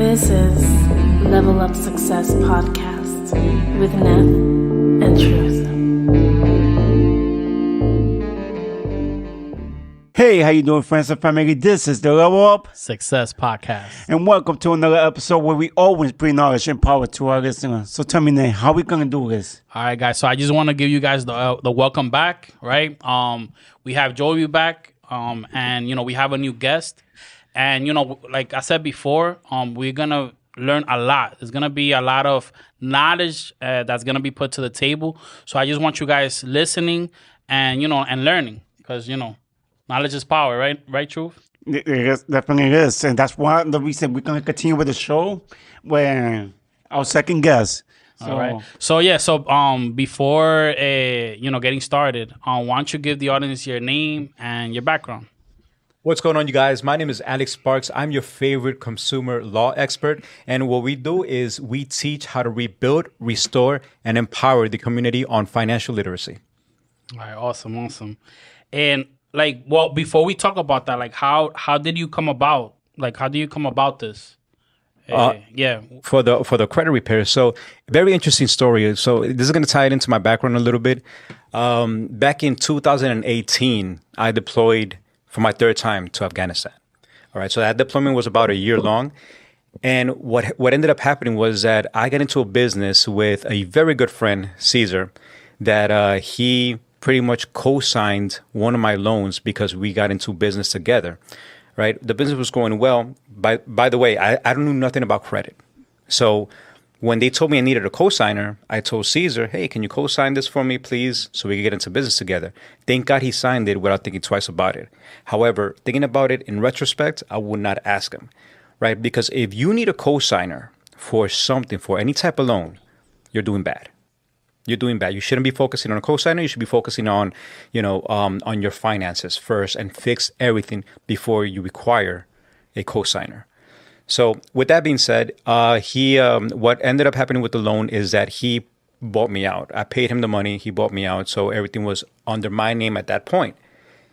This is Level Up Success Podcast with Neff and Truth. Hey, how you doing, friends and family? This is the Level Up Success Podcast. and welcome to another episode where we always bring knowledge and power to our listeners. So tell me, Nate, how we gonna do this? All right, guys. So I just want to give you guys the welcome back, right? We have Joey back, and we have a new guest, and like I said before, we're gonna learn a lot. There's gonna be a lot of knowledge that's gonna be put to the table. So I just want you guys listening and and learning because knowledge is power, right? Right, Truth? It is, definitely is, and that's one of the reason we're gonna continue with the show. Where our second guest. So, All right. So before getting started, why don't you give the audience your name and your background? What's going on, you guys? My name is Alex Sparks. I'm your favorite consumer law expert. And what we do is we teach how to rebuild, restore, and empower the community on financial literacy. All right, awesome. And before we talk about that, how did you come about? How do you come about this? For the credit repair. So very interesting story. So this is going to tie it into my background a little bit. Back in 2018, I deployed for my third time to Afghanistan. All right. So that deployment was about a year long. And what ended up happening was that I got into a business with a very good friend, Caesar, that he pretty much co-signed one of my loans because we got into business together. Right. The business was going well. By the way, I don't know nothing about credit. So when they told me I needed a co-signer, I told Caesar, hey, can you co-sign this for me, please, so we can get into business together? Thank God he signed it without thinking twice about it. However, thinking about it in retrospect, I would not ask him. Right. Because if you need a co-signer for something, for any type of loan, you're doing bad. You're doing bad. You shouldn't be focusing on a cosigner. You should be focusing on, on your finances first and fix everything before you require a cosigner. So with that being said, what ended up happening with the loan is that he bought me out. I paid him the money. He bought me out. So everything was under my name at that point.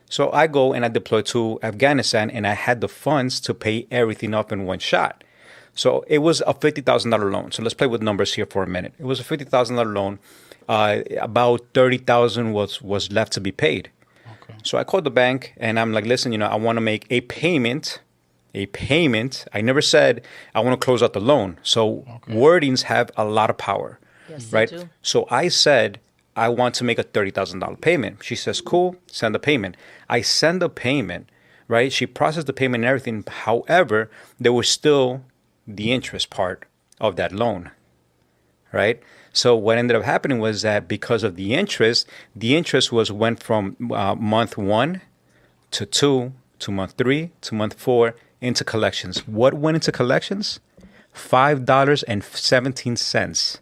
So I go and I deploy to Afghanistan and I had the funds to pay everything up in one shot. So it was a $50,000 loan. So let's play with numbers here for a minute. It was a $50,000 loan. About $30,000 was left to be paid. Okay. So I called the bank and I'm like, listen, I want to make a payment. I never said I want to close out the loan. So wordings have a lot of power, yes, right? So I said, I want to make a $30,000 payment. She says, cool, send the payment. I send the payment, right? She processed the payment and everything. However, there was still the interest part of that loan, right? So what ended up happening was that because of the interest went from month 1 to 2 to month 3 to month 4 into collections. What went into collections? $5.17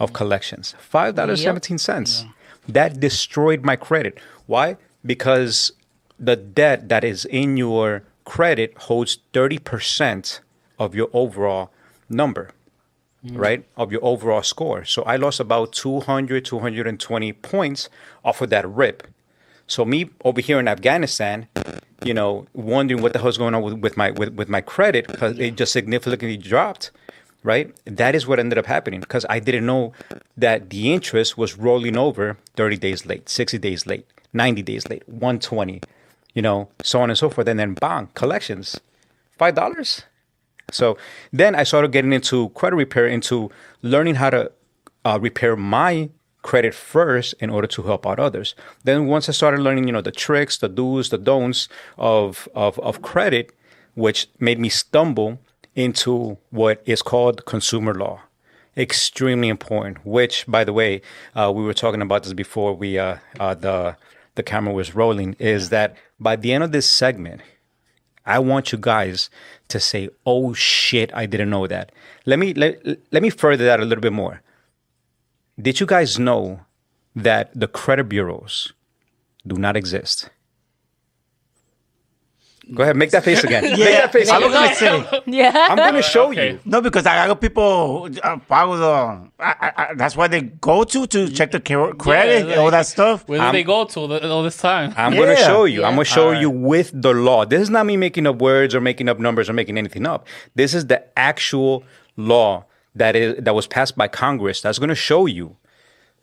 of collections. $5.17. That destroyed my credit. Why? Because the debt that is in your credit holds 30% of your overall number, right? Of your overall score. So I lost about 220 points off of that rip. So me over here in Afghanistan, wondering what the hell's going on with my credit because it just significantly dropped, right? That is what ended up happening because I didn't know that the interest was rolling over 30 days late, 60 days late, 90 days late, 120, so on and so forth. And then bang, collections, $5. So then I started getting into credit repair, into learning how to repair my credit first in order to help out others. Then once I started learning, the tricks, the do's, the don'ts of credit, which made me stumble into what is called consumer law. Extremely important, which, by the way, we were talking about this before the camera was rolling, is that by the end of this segment, I want you guys to say, oh shit, I didn't know that. Let me further that a little bit more. Did you guys know that the credit bureaus do not exist? Go ahead, make that face again. Make Yeah, that face I was again. gonna say Yeah. I'm going to show Okay. you. no because a lot of people follow the. That's why they go to check the credit and all that stuff. Where did they go to all this time? I'm going to Yeah. show you. I'm going to show Alright. you with the law. This is not me making up words or making up numbers or making anything up. This is the actual law that was passed by Congress. That's going to show you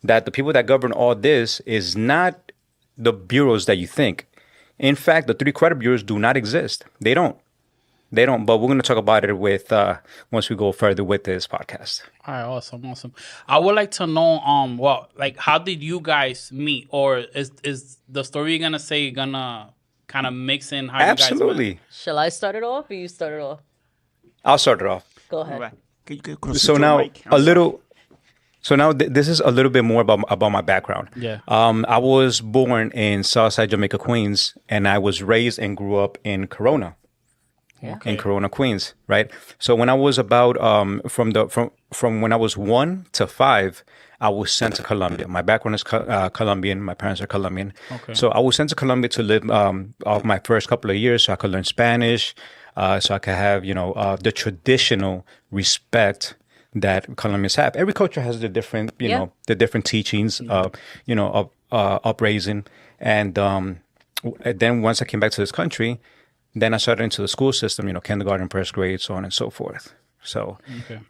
that the people that govern all this is not the bureaus that you think. In fact, the 3 credit bureaus do not exist. They don't. But we're going to talk about it with once we go further with this podcast. All right, awesome. I would like to know, well, like, how did you guys meet, or is the story you're gonna say gonna kind of mix in how you guys met? Absolutely. Shall I start it off or you start it off? I'll start it off. Go ahead. Right. Can you close So your now mic? a little. So now this is a little bit more about my background. Yeah. I was born in Southside Jamaica, Queens, and I was raised and grew up in Corona. Yeah. In Corona, Queens, right? So when I was about from when I was 1 to 5, I was sent to Colombia. My background is Colombian. My parents are Colombian. Okay. So I was sent to Colombia to live of my first couple of years, so I could learn Spanish, so I could have the traditional respect that Colombians have. Every culture has the different the different teachings of upraising, and then once I came back to this country. Then I started into the school system, kindergarten, first grade, so on and so forth. So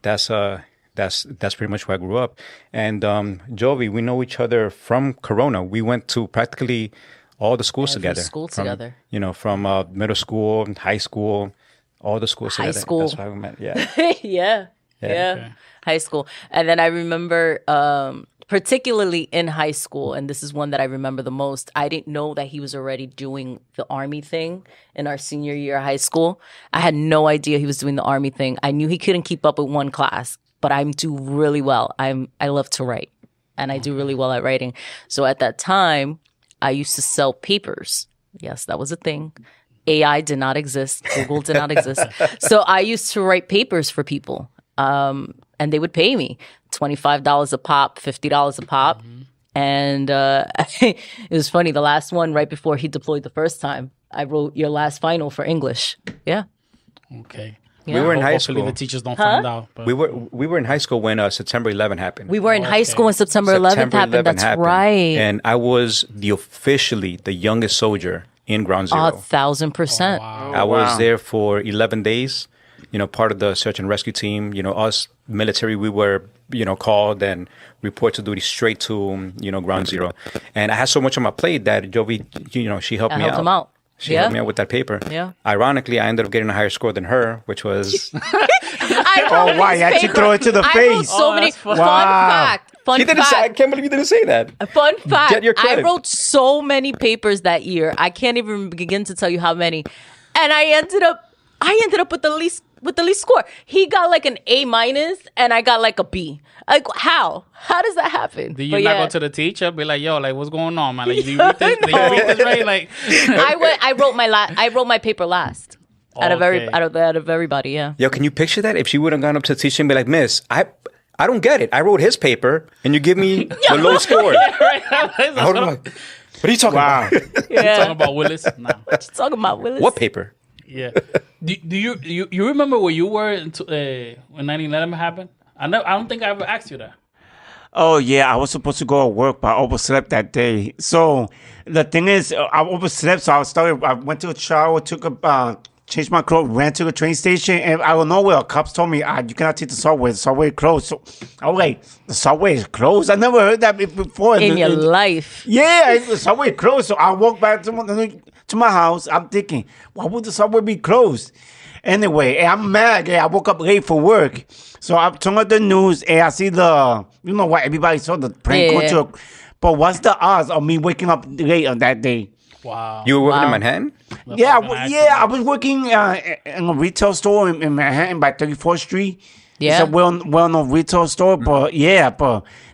that's pretty much where I grew up. And Jovi, we know each other from Corona. We went to practically all the schools Every together. school From, together. From middle school, high school, all the schools High together. school. That's why we met. Yeah. Yeah. Okay. High school. And then I remember, particularly in high school, and this is one that I remember the most, I didn't know that he was already doing the Army thing in our senior year of high school. I had no idea he was doing the Army thing. I knew he couldn't keep up with one class, but I do really well. I love to write, and I do really well at writing. So at that time, I used to sell papers. Yes, that was a thing. AI did not exist. Google did not exist. So I used to write papers for people. And they would pay me $25 a pop, $50 a pop. And it was funny. The last one, right before he deployed the first time, I wrote your last final for English. Yeah. Okay. We were in high Hopefully school. the teachers don't find out. But We were in high school when September 11 happened. We were in high school when September 11th happened. That's right. And I was officially the youngest soldier in Ground Zero. 1,000%. I was there for 11 days, part of the search and rescue team. Us military, we were, called and report to duty straight to, Ground Zero. And I had so much on my plate that Jovi, she helped I me helped out. him out. She helped me out with that paper. Yeah. Ironically, I ended up getting a higher score than her, which was... I wrote Oh, wow, his you had to paper. throw it to the I wrote face. so Oh, many. that's fun. Fun Wow. fact. Fun I fact. can't believe you didn't say that. Fun fact. Get your I credit. wrote so many papers that year. I can't even begin to tell you how many. And I ended up with the least score. He got like an A minus and I got like a B. Like how? How does that happen? do you But not yeah, go to the teacher, be like, yo, like, what's going on, man? Like, do you read this, did you read this right? Like, I wrote my paper last. Out Okay. of everybody, yeah. Yo, can you picture that? If she would have gone up to the teacher and be like, Miss, I don't get it. I wrote his paper and you give me the low score. I would have like, what are you talking Wow. about? Yeah. talking about Willis? No. Talking about Willis. What paper? Yeah. Do you remember where you were when 9/11 happened? I don't think I ever asked you that. Oh yeah, I was supposed to go to work, but I overslept that day. So the thing is, I overslept. So I went to a shower, changed my clothes, ran to the train station, and out of nowhere, cops told me, you cannot take the subway. The subway is closed. So I was like, the subway is closed? I never heard that before. in your life? Yeah, the subway closed. So I walked back to my house. I'm thinking, why would the subway be closed? Anyway, I'm mad. I woke up late for work. So I turned on the news and I see what everybody saw the plane going Yeah. But what's the odds of me waking up late on that day? Wow. You were working in Wow. That's Manhattan? fucking I was working in a retail store in Manhattan by 34th Street. Yeah. It's a well-known retail store. But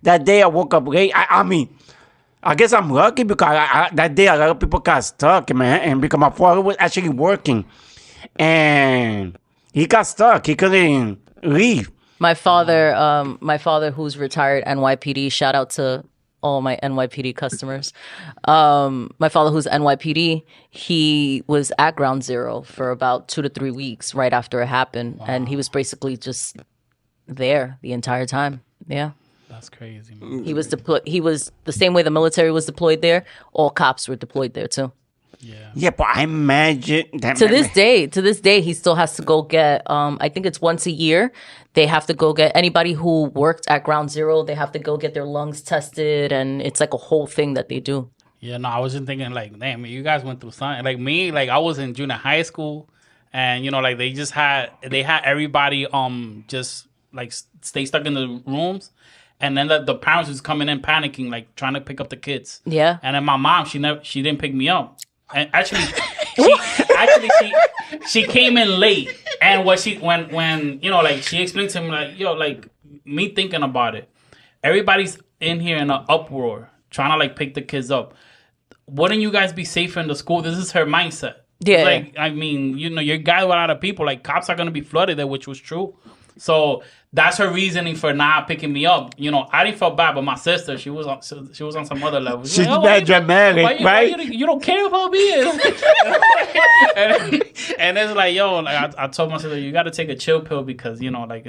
that day I woke up late. I guess I'm lucky because that day a lot of people got stuck in Manhattan because my father was actually working. And he got stuck. He couldn't leave. My father, who's retired NYPD, shout out to all my NYPD customers. My father, who's NYPD, he was at Ground Zero for about 2 to 3 weeks right after it happened, and he was basically just there the entire time. Yeah. That's crazy, man. He was deployed. He was the same way the military was deployed there. All cops were deployed there too. Yeah, but I imagine that To this day, he still has to go get. I think it's once a year. They have to go get anybody who worked at Ground Zero. They have to go get their lungs tested, and it's like a whole thing that they do. Yeah, no, I was just thinking like, damn, you guys went through something. Like me, like I was in junior high school, and you know, like they had everybody just like stay stuck in the rooms, and then the parents was coming in panicking, like trying to pick up the kids. Yeah. And then my mom, she didn't pick me up, and actually, she came in late, and when you know, like she explained to me like, yo, like me thinking about it, everybody's in here in an uproar trying to like pick the kids up. Wouldn't you guys be safer in the school? This is her mindset. Yeah. Like, I mean, you know, you're guys with a lot of people. Like, cops are going to be flooded there, which was true. So that's her reasoning for not picking me up. You know, I didn't feel bad, but my sister, she was on some other level. She's like, that dramatic, right? You don't care about me. and it's like, yo, like I told my sister, you got to take a chill pill because, you know, like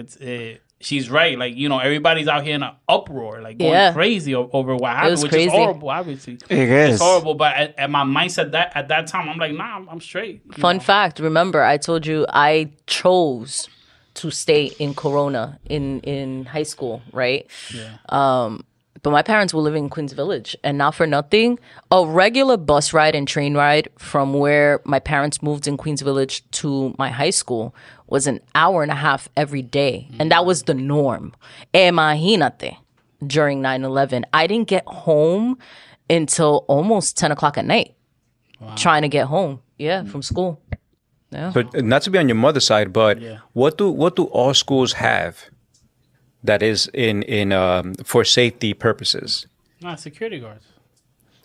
she's right. Like, you know, everybody's out here in an uproar, like going crazy over what happened, which is horrible, obviously. It is. It's horrible, but at my mindset at that time, I'm like, nah, I'm straight. Fun fact, remember I told you I chose to stay in Corona in high school, right? Yeah. But my parents were living in Queens Village, and not for nothing, a regular bus ride and train ride from where my parents moved in Queens Village to my high school was an hour and a half every day. And that was the norm. Imagínate, during 9/11. I didn't get home until almost 10 o'clock at night, trying to get home, from school. Yeah. So not to be on your mother's side, but what do all schools have that is in for safety purposes? Nah, security guards.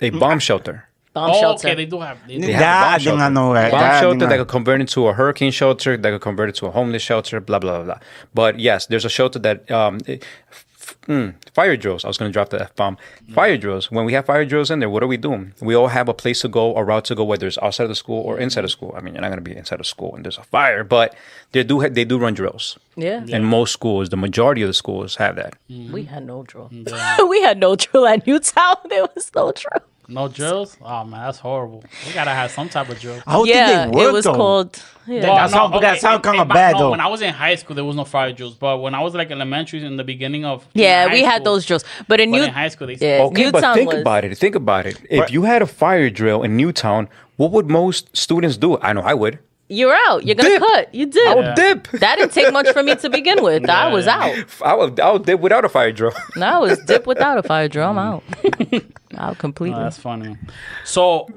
A bomb shelter. Bomb shelter. Okay, they do have. They do. They have a That I bomb did shelter. not know that. Bomb That I shelter did that not- could convert into a hurricane shelter, that could convert it to a homeless shelter, blah, blah, blah, blah. But yes, there's a shelter that, fire drills. I was going to drop the F-bomb. Fire drills. When we have fire drills in there, what are we doing? We all have a place to go, a route to go, whether it's outside of the school or inside of school. I mean, you're not going to be inside of school when there's a fire, but they do run drills. Yeah. And most schools, the majority of the schools have that. We had no drill. We had no drill at Newtown. There was no drill. No drills? Oh man, that's horrible. We gotta have some type of drill. I don't Yeah, think they work, it was though. called. That sound kind of bad, though. When I was in high school, there was no fire drills. But when I was like elementary, in the beginning of Yeah, high we had school- those drills. But in But New in high school, they Yeah. Okay, but Newtown think was- about it. Think about it. If you had a fire drill in Newtown, what would most students do? I know I would. You're out. You're gonna Dip. cut. You did. I would dip. That didn't take much for me to begin with. I was out. I would dip without a fire drill. No, I was dip without a fire drill. I'm out. Out completely. Oh, that's funny. So,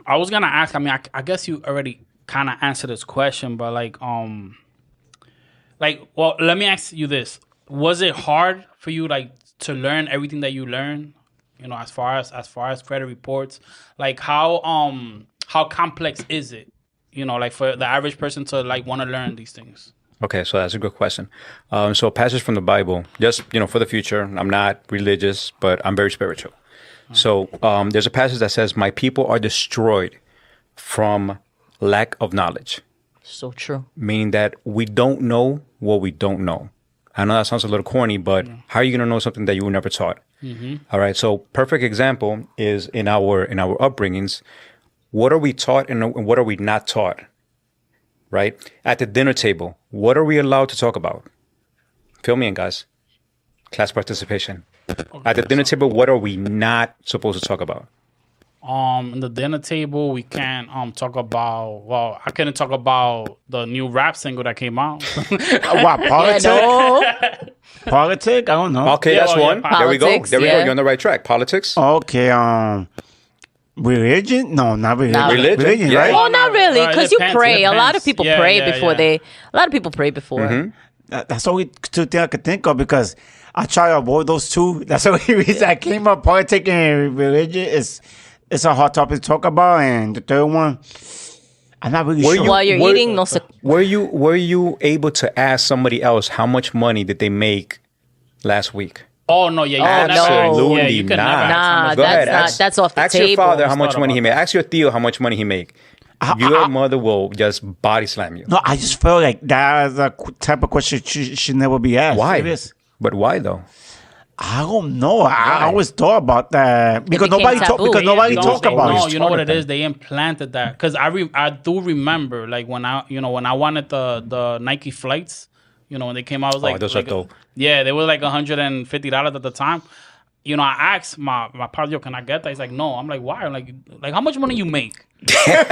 I was gonna ask. I mean, I guess you already kind of answered this question, but well, let me ask you this: was it hard for you, like, to learn everything that you learned? You know, as far as credit reports, like how complex is it? You know, like for the average person to like want to learn these things. Okay, so that's a good question. So a passage from the Bible, just, for the future. I'm not religious, but I'm very spiritual. So there's a passage that says, "My people are destroyed from lack of knowledge," So true. meaning that we don't know what we don't know. I know that sounds a little corny, but how are you going to know something that you were never taught? All right, so perfect example is in our upbringings. What are we taught and what are we not taught? Right? At the dinner table, what are we allowed to talk about? Fill me in, guys. Class participation. At the dinner table, what are we not supposed to talk about? In the dinner table, we can't talk about. Well, I couldn't talk about the new rap single that came out. What, politics? No. Politics? I don't know. Okay, Yeah, that's well, one. yeah, There we go. politics, There we go. yeah. You're on the right track. Politics. Okay, religion? No, not religion. Not religion, yeah. right? Well, not really, It because you depends, pray. it A lot of depends. people Yeah, pray yeah, before yeah. A lot of people pray before. That's the only two things I could think of because I try to avoid those two. That's the only reason I came up. Politics and religion it's a hot topic to talk about. And the third one, I'm not really sure. While you're eating, no se- Were you able to ask somebody else how much money did they make last week? Oh no, yeah, you Oh, can never. Absolutely Yeah, you can not. never ask how Nah, much Go that's ahead. not- that's off the ask your table. father how Let's much thought money he about made. Ask your Theo how much money he make. Your mother will just body slam you. No, I just feel like that's a type of question should never be asked. Why? It is. But why though? I don't know. I always thought about that because became nobody talk. taboo. Because nobody No, talk about no, it. you know what it Taught is? They implanted that because I do remember like when I wanted the Nike flights, when they came out, I was like, those are dope. Yeah, they were like $150 at the time. I asked my partner, can I get that? He's like, no. I'm like, why? I'm like how much money you make? Like,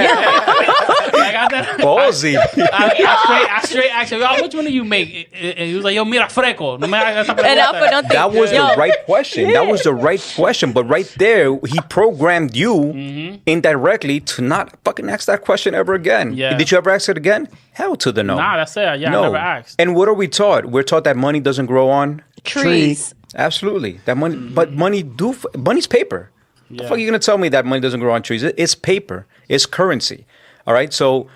Ballsy. I straight asked him, how much money you make? And he was like, yo, mira, freco. No me hagas esa And I pregunta. don't think That was Yo, the right question. That was the right question. But right there, he programmed you indirectly to not fucking ask that question ever again. Yeah. Did you ever ask it again? Hell to the no. Nah, that's it. Yeah, no. I never asked. And what are we taught? We're taught that money doesn't grow on trees. Absolutely. That money, but money's paper. The fuck are you gonna tell me that money doesn't grow on trees? It's paper. It's currency. All right. So,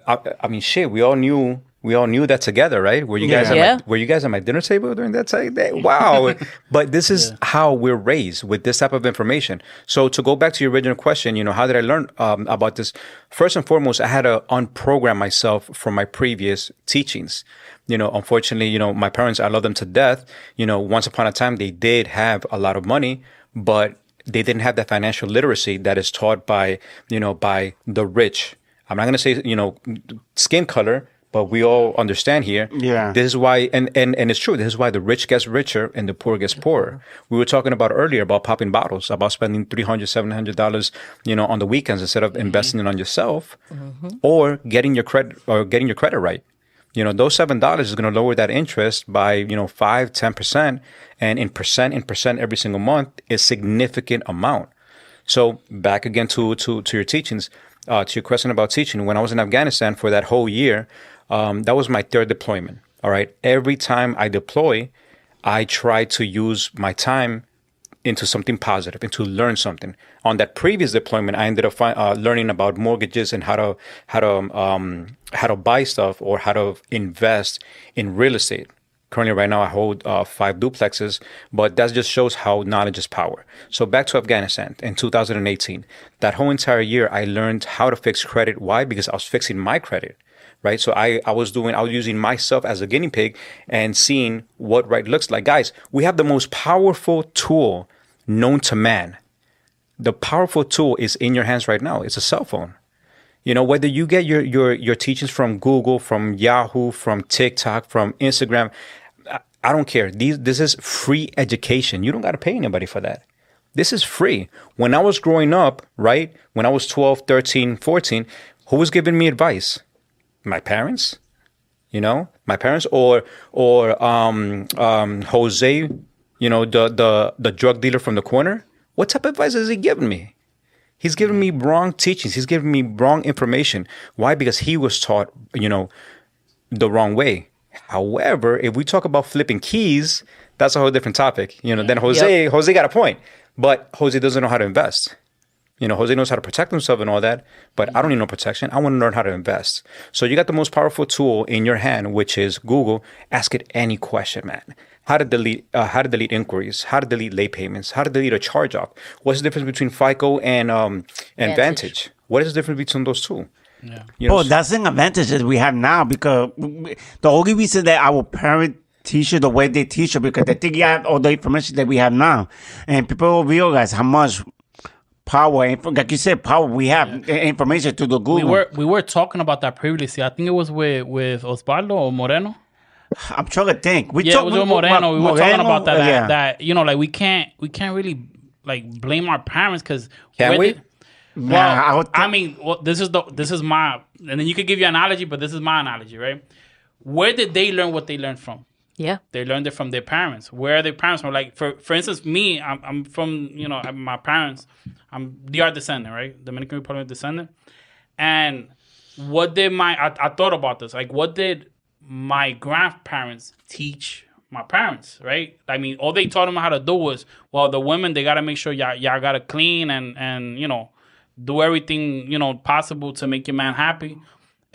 I mean, shit. We all knew that together, right? Were you guys Yeah. were you guys at my dinner table during that time? Wow. But this is how we're raised with this type of information. So to go back to your original question, how did I learn about this? First and foremost, I had to unprogram myself from my previous teachings. Unfortunately, my parents, I love them to death. Once upon a time, they did have a lot of money, but they didn't have that financial literacy that is taught by the rich. I'm not going to say, skin color, but we all understand here. Yeah. This is why, and it's true. This is why the rich gets richer and the poor gets poorer. We were talking about earlier about popping bottles, about spending $300, $700, on the weekends instead of investing it on yourself or getting your credit right. Those $7 is going to lower that interest by, 5, 10%. And in percent every single month is significant amount. So back again to your teachings, to your question about teaching. When I was in Afghanistan for that whole year, that was my third deployment. All right. Every time I deploy, I try to use my time into something positive and to learn something. On that previous deployment, I ended up learning about mortgages and how to buy stuff or how to invest in real estate. Currently, right now, I hold 5 duplexes, but that just shows how knowledge is power. So back to Afghanistan in 2018, that whole entire year, I learned how to fix credit. Why? Because I was fixing my credit, right? So I was using myself as a guinea pig and seeing what right looks like. Guys, we have the most powerful tool known to man. The powerful tool is in your hands right now. It's a cell phone. Whether you get your teachings from Google, from Yahoo, from TikTok, from Instagram, I don't care. This is free education. You don't got to pay anybody for that. This is free. When I was growing up, right, when I was 12, 13, 14, who was giving me advice? My parents, my parents or Jose, the drug dealer from the corner. What type of advice is he giving me? He's giving me wrong teachings. He's giving me wrong information. Why? Because he was taught, the wrong way. However, if we talk about flipping keys, that's a whole different topic. Then Jose got a point, but Jose doesn't know how to invest. Jose knows how to protect himself and all that, but I don't need no protection. I want to learn how to invest. So you got the most powerful tool in your hand, which is Google. Ask it any question, man. How to delete inquiries, how to delete late payments, how to delete a charge off. What's the difference between FICO and Vantage? What is the difference between those two? Yeah. That's an advantage that we have now because the only reason that our parents teach you the way they teach you because they think you have all the information that we have now, and people will realize how much power, like you said, power we have information to the Google. We were talking about that previously. I think it was with Osvaldo or Moreno. I'm trying to think. It was with Moreno. We were talking about that. That we can't really like blame our parents because can we? Well, this is my, and then you could give your analogy, but this is my analogy, right? Where did they learn what they learned from? Yeah. They learned it from their parents. Where are their parents from? Like, for instance, me, I'm from, my parents, I'm DR descendant, right? Dominican Republic descendant. And what did I thought about this. Like, what did my grandparents teach my parents, right? I mean, all they taught them how to do was, well, the women, they got to make sure y'all got to clean and do everything, possible to make your man happy.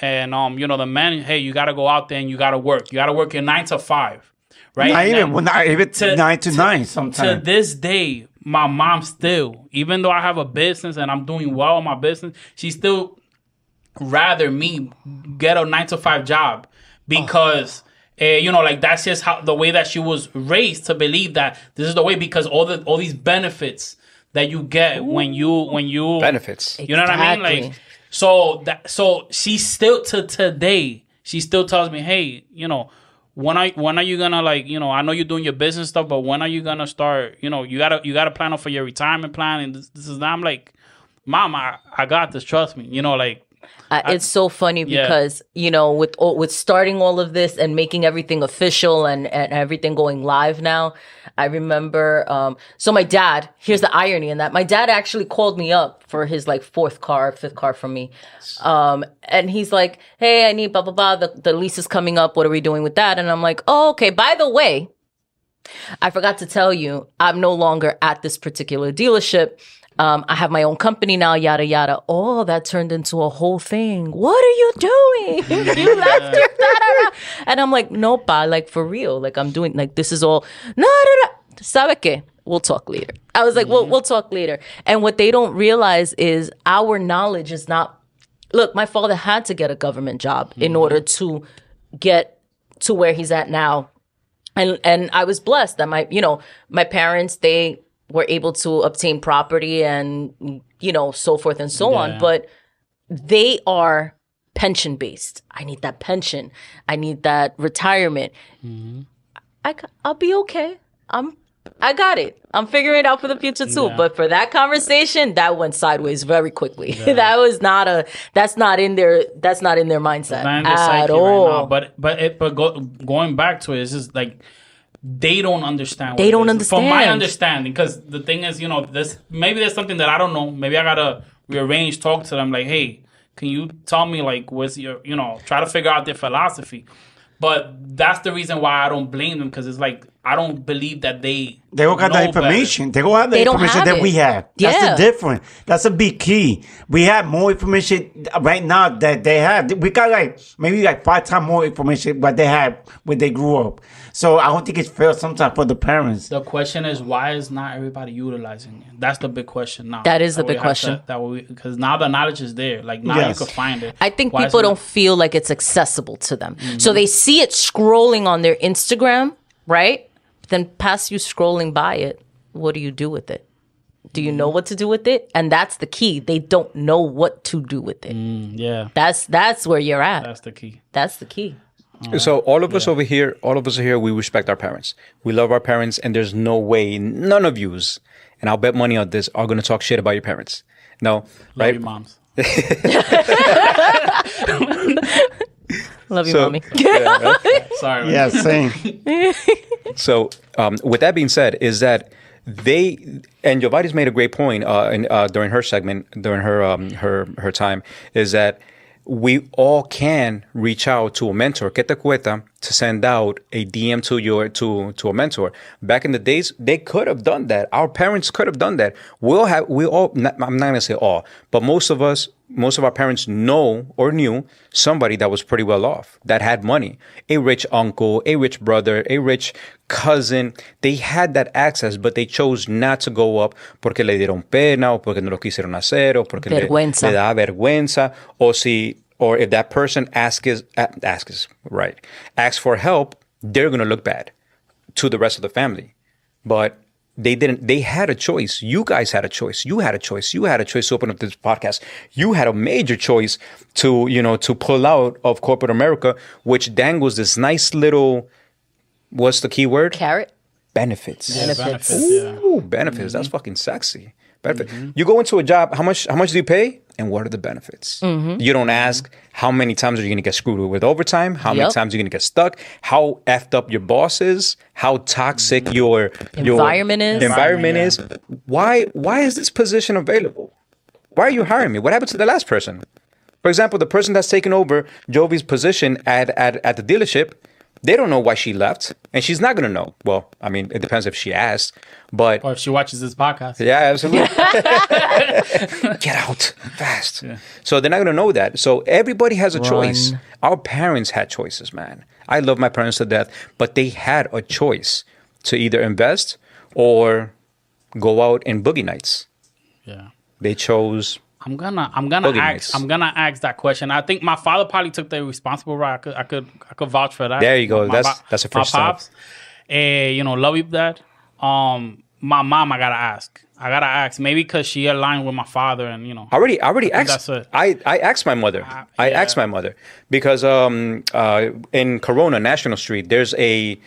And, the men, hey, you got to go out there and you got to work. You got to work your 9 to 5. right? Not And even, then well, not even 9 to 9 to sometimes. this day, my mom still, even though I have a business and I'm doing well in my business, she still rather me get a 9 to 5 job because like that's just how the way that she was raised to believe that this is the way, because all these benefits that you get when you Benefits. you know what I mean? Exactly. Like so she still to today she still tells me, hey, when are you gonna, like, I know you're doing your business stuff, but when are you gonna start, you gotta plan out for your retirement plan and this is that. I'm like, Mom, I got this, trust me. Like It's so funny because with starting all of this and making everything official and everything going live now, I remember. So my dad. Here's the irony in that my dad actually called me up for his like fifth car from me, and he's like, "Hey, I need blah blah blah. The lease is coming up. What are we doing with that?" And I'm like, "Oh, okay. By the way, I forgot to tell you, I'm no longer at this particular dealership. I have my own company now, yada, yada." Oh, that turned into a whole thing. What are you doing? You left your da-da-da. And I'm like, no, pa, like for real. Like I'm doing, like this is all, no, no, no. ¿Sabe qué? We'll talk later. I was like, we'll talk later. And what they don't realize is our knowledge is not, look, my father had to get a government job in order to get to where he's at now. And I was blessed that my parents, they were able to obtain property and, so forth and so on. But they are pension based. I need that pension. I need that retirement. Mm-hmm. I'll be okay. I got it. I'm figuring it out for the future too. Yeah. But for that conversation, that went sideways very quickly. Yeah. That's not in their mindset at all. Right now. But going back to it, it's just like, they don't understand. They don't understand. From my understanding, because the thing is, maybe there's something that I don't know. Maybe I gotta rearrange, talk to them, like, hey, can you tell me, like, what's your, try to figure out their philosophy. But that's the reason why I don't blame them, because it's like, I don't believe that they don't got the information. They don't have the information that we have. That's the difference. That's a big key. We have more information right now that they have. We got maybe 5 times more information what they had when they grew up. So I don't think it's fair sometimes for the parents. The question is, why is not everybody utilizing it? That's the big question now. That is the big question. Because now the knowledge is there. Like now you can find it. I think people don't feel like it's accessible to them. Mm-hmm. So they see it scrolling on their Instagram, right? Then past you scrolling by it, what do you do with it? Do you know what to do with it? And that's the key. They don't know what to do with it. That's where you're at. That's the key. That's the key. So all of us over here, we respect our parents. We love our parents, and there's no way none of yous, and I'll bet money on this, are going to talk shit about your parents. No, love right? Your moms. Love you, mommy. Sorry. Man. Yeah, same. So with that being said, is that they, and Jovadi's made a great point during her segment, during her time, is that we all can reach out to a mentor. ¿Qué te cuesta to send out a DM to a mentor? Back in the days, they could have done that. Our parents could have done that. I'm not going to say all, but most of our parents know or knew somebody that was pretty well off, that had money, a rich uncle, a rich brother, a rich cousin. They had that access, but they chose not to go up porque le dieron pena, o porque no lo quisieron hacer, o porque le da vergüenza, or if that person asks for help, they're going to look bad to the rest of the family. But they didn't. They had a choice. You guys had a choice. You had a choice. You had a choice to open up this podcast. You had a major choice to pull out of corporate America, which dangles this nice little, what's the key word? Carrot. Benefits. Yeah, benefits. Ooh, benefits. Mm-hmm. That's fucking sexy. Benefit. Mm-hmm. You go into a job. How much do you pay? And what are the benefits? Mm-hmm. You don't ask how many times are you going to get screwed with overtime? How many times are you going to get stuck? How effed up your boss is? How toxic your environment is? Why is this position available? Why are you hiring me? What happened to the last person? For example, the person that's taken over Jovi's position at the dealership, They don't know why she left, and she's not gonna know. Well, I mean, it depends if she asks, but Or if she watches this podcast. yeah, absolutely. Get out fast. So they're not gonna know that. So everybody has a choice. Our parents had choices, man. I love my parents to death, but they had a choice to either invest or go out in boogie nights. Yeah. They chose. I'm gonna Boogie ask. nights. I'm gonna ask that question. I think my father probably took the responsible route. I could vouch for that. There you go. My That's the first step. pops. Love you, dad. My mom, I gotta ask. Maybe because she aligned with my father, and I already asked. that's it. I asked my mother. I asked my mother because in Corona National Street, there's it's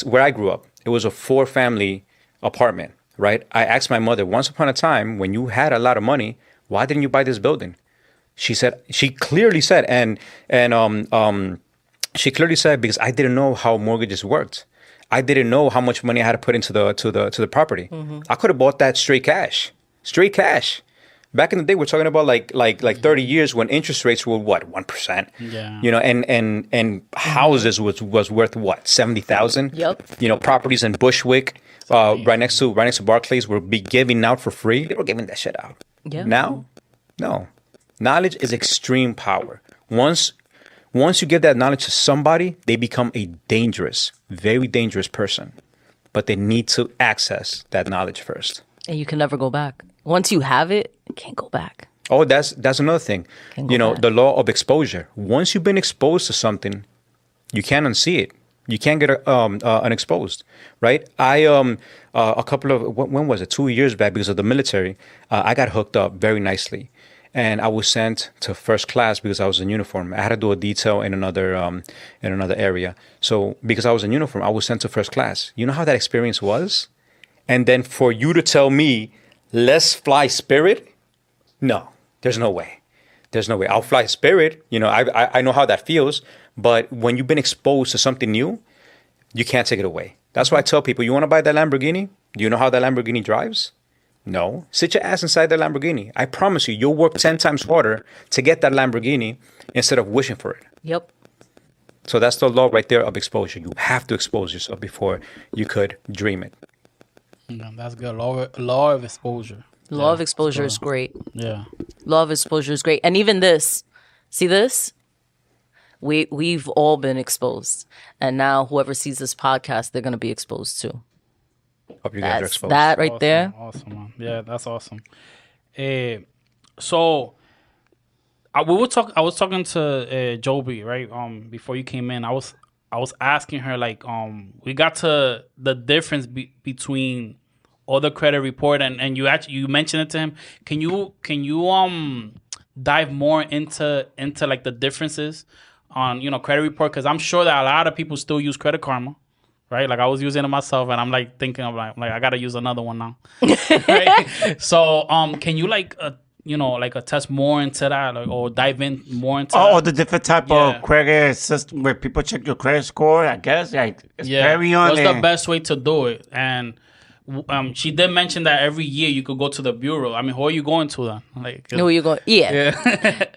where I grew up. It was a 4-family apartment, right? I asked my mother once upon a time, when you had a lot of money, why didn't you buy this building? She clearly said, she clearly said, because I didn't know how mortgages worked. I didn't know how much money I had to put into the property. I could have bought that straight cash. Back in the day, we're talking about like 30 years when interest rates were what, 1%. Yeah. You know, and houses was worth what, 70,000. Yep. Properties in Bushwick, right next to Barclays, were be giving out for free. They were giving that shit out. Yep. Now, no. Knowledge is extreme power. Once you give that knowledge to somebody, they become a dangerous, very dangerous person. But they need to access that knowledge first. And you can never go back. Once you have it, you can't go back. Oh, that's another thing. Back. The law of exposure. Once you've been exposed to something, you can't unsee it. You can't get unexposed, right? A couple of, when was it? 2 years back, because of the military, I got hooked up very nicely. And I was sent to first class because I was in uniform. I had to do a detail in another area. So because I was in uniform, I was sent to first class. You know how that experience was? And then for you to tell me, let's fly Spirit? No, there's no way. I'll fly Spirit. I know how that feels. But when you've been exposed to something new, you can't take it away. That's why I tell people, you want to buy that Lamborghini? Do you know how that Lamborghini drives? No. Sit your ass inside the Lamborghini. I promise you, you'll work 10 times harder to get that Lamborghini instead of wishing for it. Yep. So that's the law right there of exposure. You have to expose yourself before you could dream it. Yeah, that's good. Law of exposure. Law of exposure is great. Yeah. Law of exposure is great. And even this, see this? We've all been exposed. And now whoever sees this podcast, they're going to be exposed too. Hope you guys are That's exposed. that right there. Awesome, man. Yeah, that's awesome. So I was talking to Joby, right? Before you came in, I was asking her, like, we got to the difference between other credit report and you mentioned it to him. Can you dive more into like the differences on credit report? Because I'm sure that a lot of people still use Credit Karma. Right, like I was using it myself, and I'm like thinking of like I gotta use another one now. Right? So, can you attest more into that, or dive in more into? Oh, that? the different type of credit system where people check your credit score. I guess it's very on. What's the best way to do it? And she did mention that every year you could go to the bureau. I mean, who are you going to then? Like, Who are you going? Yeah.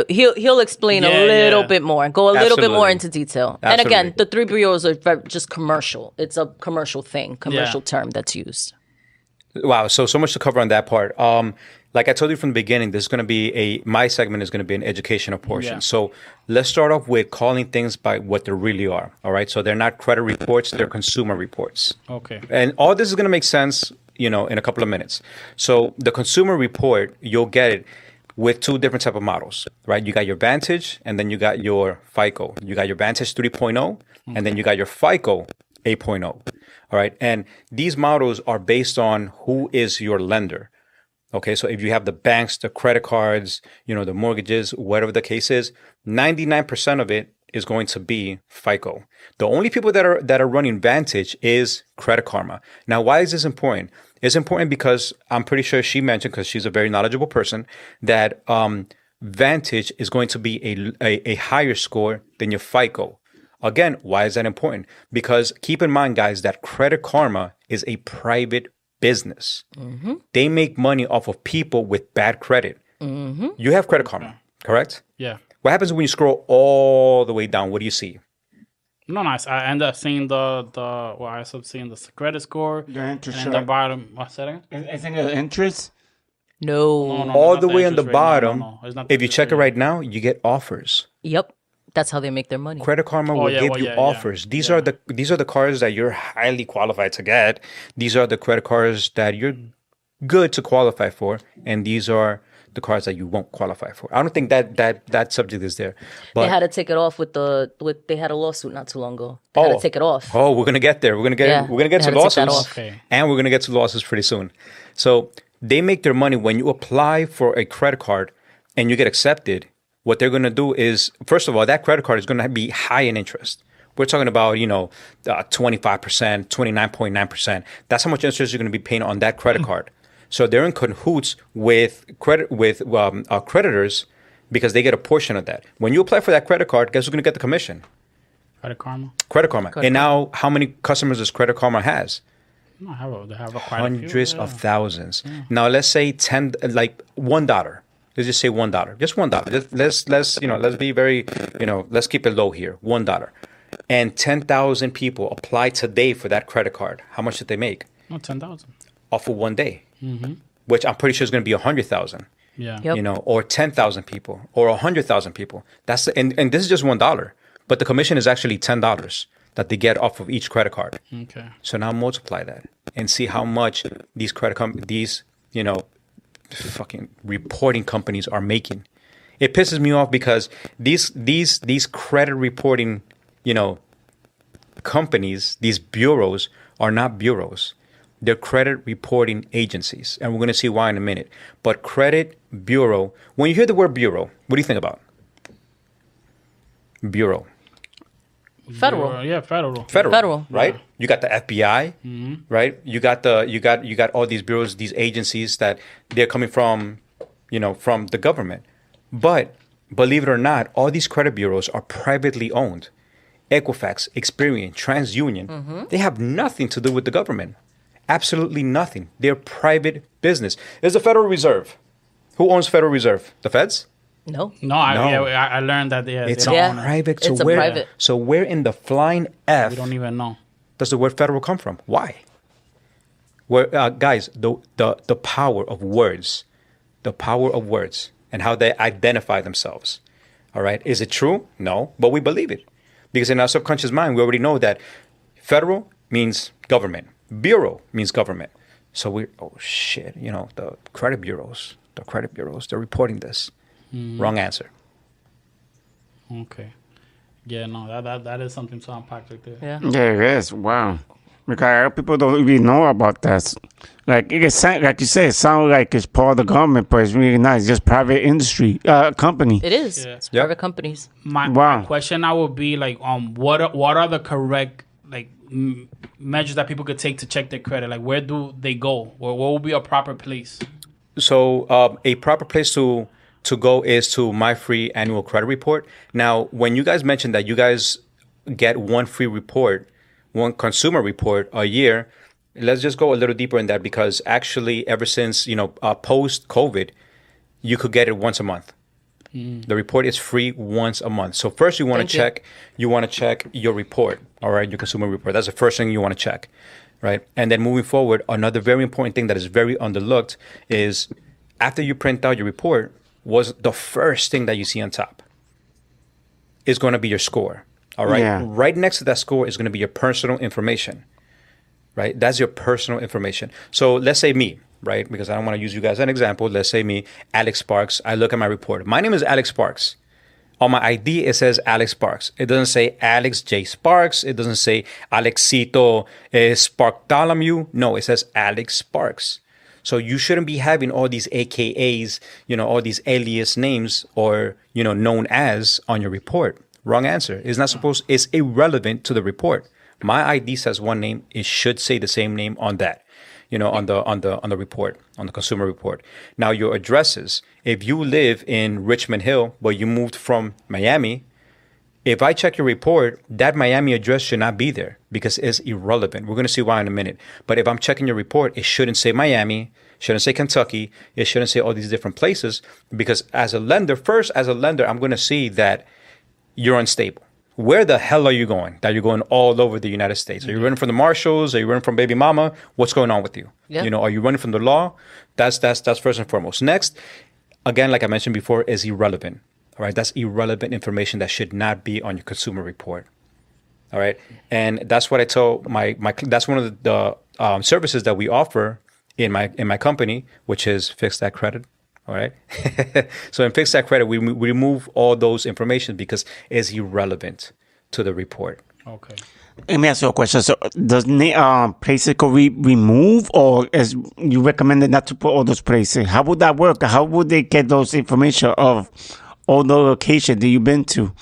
He'll explain a little bit more, go a little bit more into detail. And again, the 3 bureaus are just commercial. It's a commercial thing, commercial term that's used. Wow, so much to cover on that part. Like I told you from the beginning, there's going to be my segment is going to be an educational portion. Yeah. So let's start off with calling things by what they really are. All right, so they're not credit reports; they're consumer reports. Okay. And all this is going to make sense, in a couple of minutes. So the consumer report, you'll get it with 2 different type of models, right? You got your Vantage, and then you got your FICO. You got your Vantage 3.0, and then you got your FICO 8.0. All right, and these models are based on who is your lender. Okay, so if you have the banks, the credit cards, the mortgages, whatever the case is, 99% of it is going to be FICO. The only people that are running Vantage is Credit Karma. Now, why is this important? It's important because I'm pretty sure she mentioned, because she's a very knowledgeable person, that Vantage is going to be a higher score than your FICO. Again, why is that important? Because keep in mind, guys, that Credit Karma is a private business. Mm-hmm. They make money off of people with bad credit. Mm-hmm. You have Credit Karma, correct? Yeah. What happens when you scroll all the way down? What do you see? No, nice. I end up seeing I end up seeing the credit score. The interest And the bottom. What's that again? Isn't it interest? No. No, All not the way on the interest rate. bottom, No. It's not the if you interest check it rate. right now, you get offers. Yep. That's how they make their money. Credit Karma will yeah, give well, you yeah, offers. yeah. These are the cards that you're highly qualified to get. These are the credit cards that you're good to qualify for, and these are the cards that you won't qualify for. I don't think that subject is there. But They had to take it off with they had a lawsuit not too long ago. They had to take it off. Oh, we're gonna get there. We're gonna get Yeah, we're gonna get they to had to take that lawsuits, off. Okay. and we're gonna get to lawsuits pretty soon. So they make their money when you apply for a credit card and you get accepted. What they're gonna do is, first of all, that credit card is gonna be high in interest. We're talking about 25%, 29.9%. That's how much interest you're gonna be paying on that credit card. So they're in cahoots with creditors because they get a portion of that. When you apply for that credit card, guess who's gonna get the commission? Credit Karma. Credit Karma. And now, how many customers does Credit Karma has? No, they have a quite a few, Hundreds yeah. of thousands. Now, let's say $1. Let's just say $1. Just $1. Let's be very, let's keep it low here. $1. And 10,000 people apply today for that credit card. How much did they make? No, 10,000. Off of one day, which I'm pretty sure is going to be 100,000. Yeah. Yep. Or 10,000 people, or 100,000 people. And this is just $1, but the commission is actually $10 that they get off of each credit card. Okay. So now multiply that and see how much these fucking reporting companies are making. It pisses me off because these credit reporting, companies, these bureaus are not bureaus. They're credit reporting agencies, and we're going to see why in a minute. But credit bureau, when you hear the word bureau, what do you think about? Bureau. Federal. Yeah, federal. Federal. Right? You got the FBI, right? You got all these bureaus, these agencies that they're coming from, from the government. But believe it or not, all these credit bureaus are privately owned. Equifax, Experian, TransUnion, they have nothing to do with the government. Absolutely nothing. They're private business. There's the Federal Reserve. Who owns Federal Reserve? The feds? No. No, I learned that It's they a don't own it. private. It's a private. So where in the flying F We don't even know. does the word federal come from? Why? Where, guys, the power of words, and how they identify themselves. All right, is it true? No, but we believe it because in our subconscious mind we already know that federal means government, bureau means government. So the credit bureaus, they're reporting this. Wrong answer. Okay. Yeah, no, that is something to unpack right there. Yeah. Yeah, it is. Wow. Because a lot of people don't even know about this. Like you said, it sounds like it's part of the government, but it's really not. It's just private industry, company. It is. Yeah. It's Yeah. private companies. My Wow. question now would be like, what are the correct measures that people could take to check their credit? Like, where do they go? Or what would be a proper place? So a proper place to go is to My Free Annual Credit Report. Now, when you guys mentioned that you guys get one free report, one consumer report a year, let's just go a little deeper in that because actually ever since, post-COVID, you could get it once a month. The report is free once a month. So first you want to check your report, all right, your consumer report. That's the first thing you want to check, right? And then moving forward, another very important thing that is very underlooked is after you print out your report, was the first thing that you see on top is going to be your score, all right? Yeah. Right next to that score is going to be your personal information, right? That's your personal information. So let's say me, right? Because I don't want to use you guys as an example. Let's say me, Alex Sparks. I look at my report. My name is Alex Sparks. On my ID, it says Alex Sparks. It doesn't say Alex J. Sparks. It doesn't say Alexito Sparktholomew. No, it says Alex Sparks. So you shouldn't be having all these AKAs, all these alias names or, known as on your report. Wrong answer. It's irrelevant to the report. My ID says one name. It should say the same name on that, on the report, on the consumer report. Now your addresses, if you live in Richmond Hill, but you moved from Miami, if I check your report, that Miami address should not be there because it's irrelevant. We're going to see why in a minute. But if I'm checking your report, it shouldn't say Miami. Shouldn't say Kentucky. It shouldn't say all these different places, because as a lender, I'm going to see that you're unstable. Where the hell are you going? That you're going all over the United States. Are you running from the marshals? Are you running from baby mama? What's going on with you? Yeah. You know, are you running from the law? That's first and foremost. Next, again, like I mentioned before, is irrelevant. All right, that's irrelevant information that should not be on your consumer report. All right, and that's what I tell my that's one of the services that we offer in my company, which is Fix That Credit. All right. So in Fix That Credit, we remove all those information because it's irrelevant to the report. Okay. Let me ask you a question. So, does places could we remove, or as you recommended not to put all those places? How would that work? How would they get those information of all the locations that you've been to?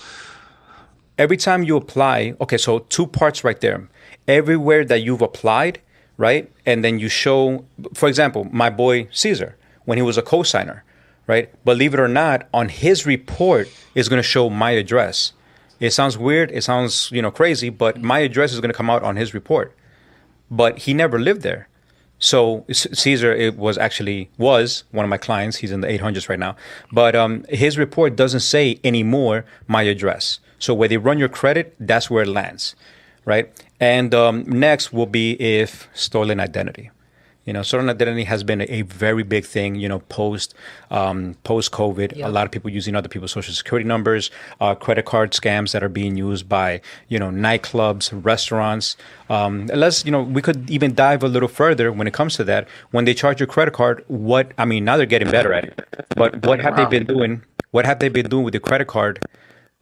Every time you apply, okay, so 2 parts right there. Everywhere that you've applied, right, and then you show, for example, my boy Caesar, when he was a co-signer, right? Believe it or not, on his report is going to show my address. It sounds weird. It sounds, crazy, but my address is going to come out on his report. But he never lived there. So Caesar, was one of my clients. He's in the 800s right now. But his report doesn't say anymore my address. So where they run your credit, that's where it lands, right? And next will be if stolen identity. Stolen identity has been a very big thing, post COVID. Yep. A lot of people using other people's social security numbers, credit card scams that are being used by, nightclubs, restaurants. We could even dive a little further when it comes to that. When they charge your credit card, now they're getting better at it. But what have they been doing? What have they been doing with the credit card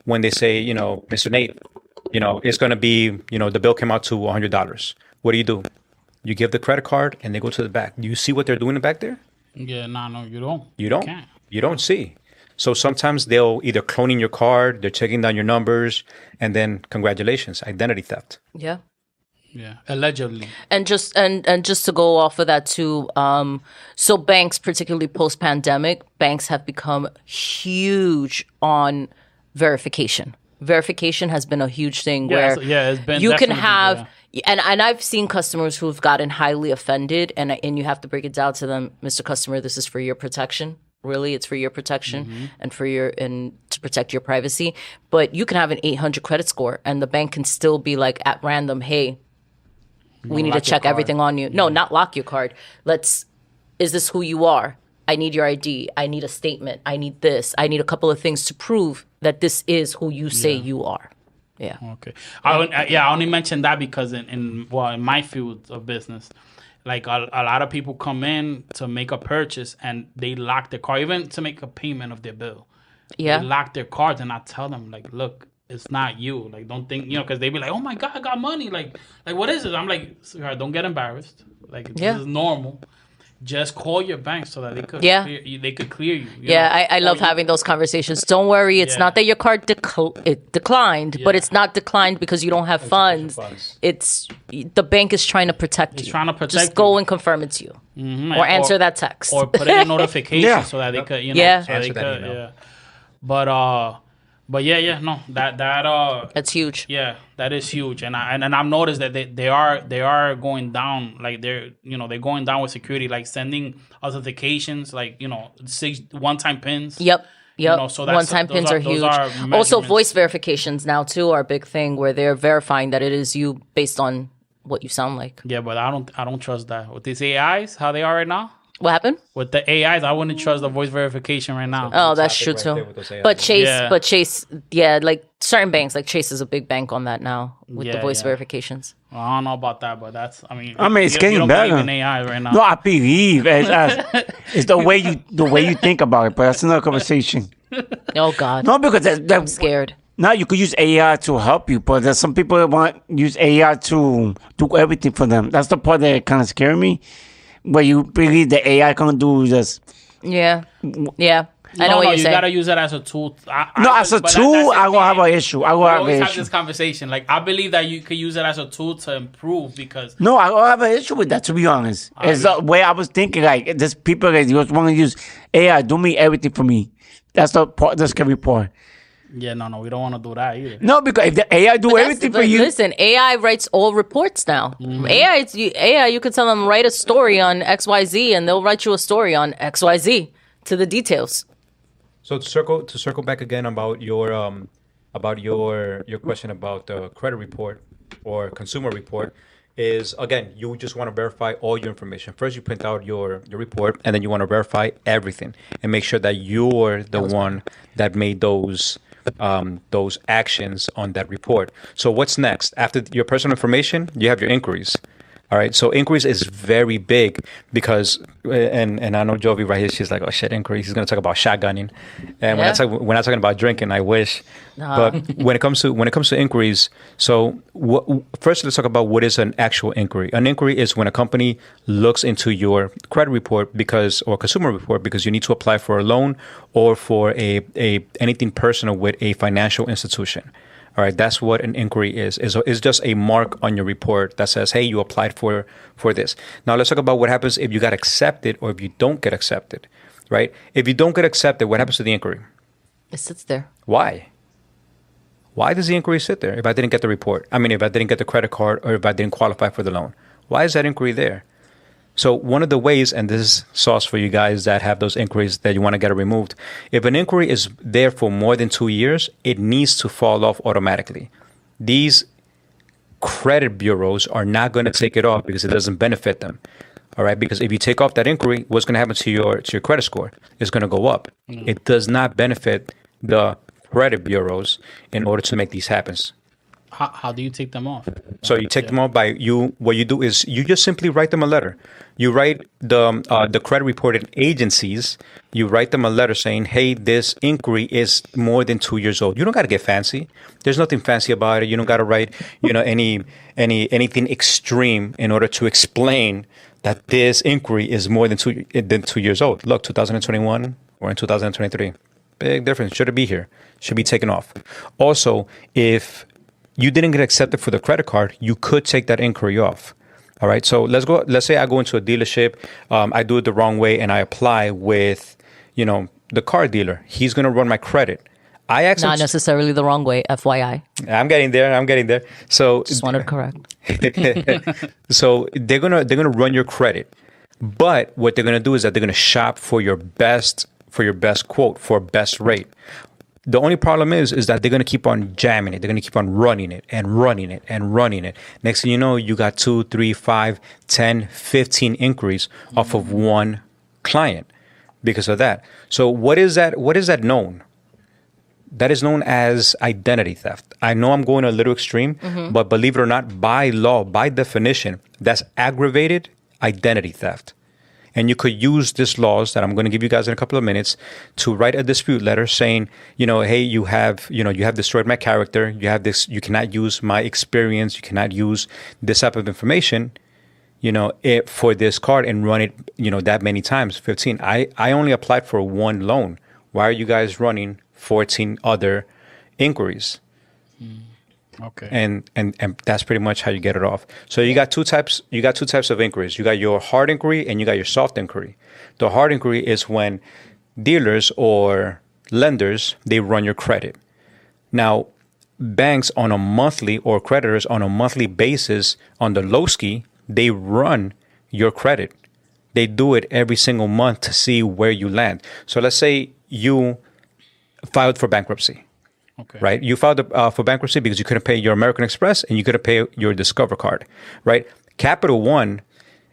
when they say, Mr. Nate, it's going to be, the bill came out to $100. What do? You give the credit card and they go to the back. Do you see what they're doing back there? Yeah, no, you don't. You don't? Can't. You don't see. So sometimes they'll either cloning your card, they're checking down your numbers, and then congratulations, identity theft. Yeah. Yeah, allegedly. And just to go off of that too, so banks, particularly post-pandemic, banks have become huge on verification. Verification has been a huge thing where it's been you can definitely, have, and I've seen customers who've gotten highly offended, and you have to break it down to them, Mr. Customer, this is for your protection. Really, it's for your protection and to protect your privacy. But you can have an 800 credit score, and the bank can still be like at random, hey, we need to check everything on you. No, not lock your card. Is this who you are? I need your ID. I need a statement. I need this. I need a couple of things to prove that this is who you say you are. Yeah. Okay. I only mentioned that because in my field of business, like a lot of people come in to make a purchase and they lock their card, even to make a payment of their bill. Yeah. They lock their cards, and I tell them, like, look, it's not you. Like, don't think, because they be like, oh my God, I got money. Like what is it? I'm like, sweetheart, don't get embarrassed. Like, this is normal. Just call your bank so that they could clear you. I love having those conversations. Don't worry, it's not that your card declined, but it's not declined because you don't have funds. It's the bank is trying to protect you. Trying to protect Just go and confirm it's you, or answer that text, or put in a notification so that they could, But no, that's huge. Yeah, that is huge, and I've noticed that they are going down. Like they're going down with security, like sending authentications, like 6 one-time pins. Yep. So that's, one-time pins are huge. Also, voice verifications now too are a big thing where they're verifying that it is you based on what you sound like. Yeah, but I don't trust that with these AIs, how they are right now. What happened? With the AIs, I wouldn't trust the voice verification right now. Oh, that's true too. But Chase, like certain banks, like Chase is a big bank on that now with the voice verifications. Well, I don't know about that, but that's, it's getting don't better. believe in AI right now. No, I believe it's the way you think about it, but that's another conversation. Oh God. No, because I'm scared. Now you could use AI to help you, but there's some people that want to use AI to do everything for them. That's the part that kind of scares me. Where you believe the AI can do just... Yeah. I know what you're saying. You gotta use it as a tool. As a tool, I will have an issue. I will have this conversation. Like, I believe that you could use it as a tool to improve because... No, I will have an issue with that, to be honest. It's the way I was thinking, like, there's people that just want to use AI, do me everything for me. That's the scary part. Yeah, no, we don't want to do that either. No, because if the AI do everything for you, Listen, AI writes all reports now. AI, you could tell them write a story on XYZ, and they'll write you a story on XYZ to the details. So to circle back again about your question about the credit report or consumer report is, again, you just want to verify all your information. First, you print out your report, and then you want to verify everything and make sure that you're the one that made those actions on that report. So what's next? After your personal information, you have your inquiries. All right. So inquiries is very big because, and I know Jovi right here, she's like, oh shit, inquiries. He's going to talk about shotgunning. And we're not talking about drinking, I wish. But when it comes to inquiries, so first let's talk about what is an actual inquiry. An inquiry is when a company looks into your credit report or consumer report because you need to apply for a loan or for anything personal with a financial institution. All right, that's what an inquiry is. It's just a mark on your report that says, hey, you applied for this. Now let's talk about what happens if you got accepted or if you don't get accepted, right? If you don't get accepted, what happens to the inquiry? It sits there. Why? Why does the inquiry sit there if I didn't get the report? I mean, if I didn't get the credit card or if I didn't qualify for the loan? Why is that inquiry there? So one of the ways, and this is sauce for you guys that have those inquiries that you want to get it removed, if an inquiry is there for more than 2 years, it needs to fall off automatically. These credit bureaus are not going to take it off because it doesn't benefit them. All right, because if you take off that inquiry, what's going to happen to your credit score? It's going to go up. It does not benefit the credit bureaus in order to make these happen. How do you take them off? So you take them off by what you do is you just simply write them a letter. You write the credit reporting agencies, you write them a letter saying, hey, this inquiry is more than 2 years old. You don't got to get fancy. There's nothing fancy about it. You don't got to write, anything extreme in order to explain that this inquiry is more than 2 years old. Look, 2021 or in 2023. Big difference. Should it be here? Should be taken off. Also, if you didn't get accepted for the credit card, you could take that inquiry off. All right. So let's say I go into a dealership, I do it the wrong way, and I apply with, the car dealer. He's going to run my credit. Not necessarily the wrong way, FYI. I'm getting there. So just wanted to correct. So they're gonna run your credit, but what they're gonna do is that they're gonna shop for your best quote, for best rate. The only problem is that they're going to keep on jamming it. They're going to keep on running it and running it and running it. Next thing you know, you got 2, 3, 5, 10, 15 inquiries off of one client because of that. So what is that? What is that known? That is known as identity theft. I know I'm going a little extreme, but believe it or not, by law, by definition, that's aggravated identity theft. And you could use these laws that I'm going to give you guys in a couple of minutes to write a dispute letter saying, hey, you have destroyed my character. You have this. You cannot use my experience. You cannot use this type of information, for this card and run it, that many times, 15. I only applied for one loan. Why are you guys running 14 other inquiries? Okay. And that's pretty much how you get it off. So you got two types of inquiries. You got your hard inquiry and you got your soft inquiry. The hard inquiry is when dealers or lenders, they run your credit. Now, banks on a monthly or creditors on a monthly basis on the Lowski, they run your credit. They do it every single month to see where you land. So let's say you filed for bankruptcy. Okay. Right? You filed for bankruptcy because you couldn't pay your American Express and you couldn't pay your Discover card, right? Capital One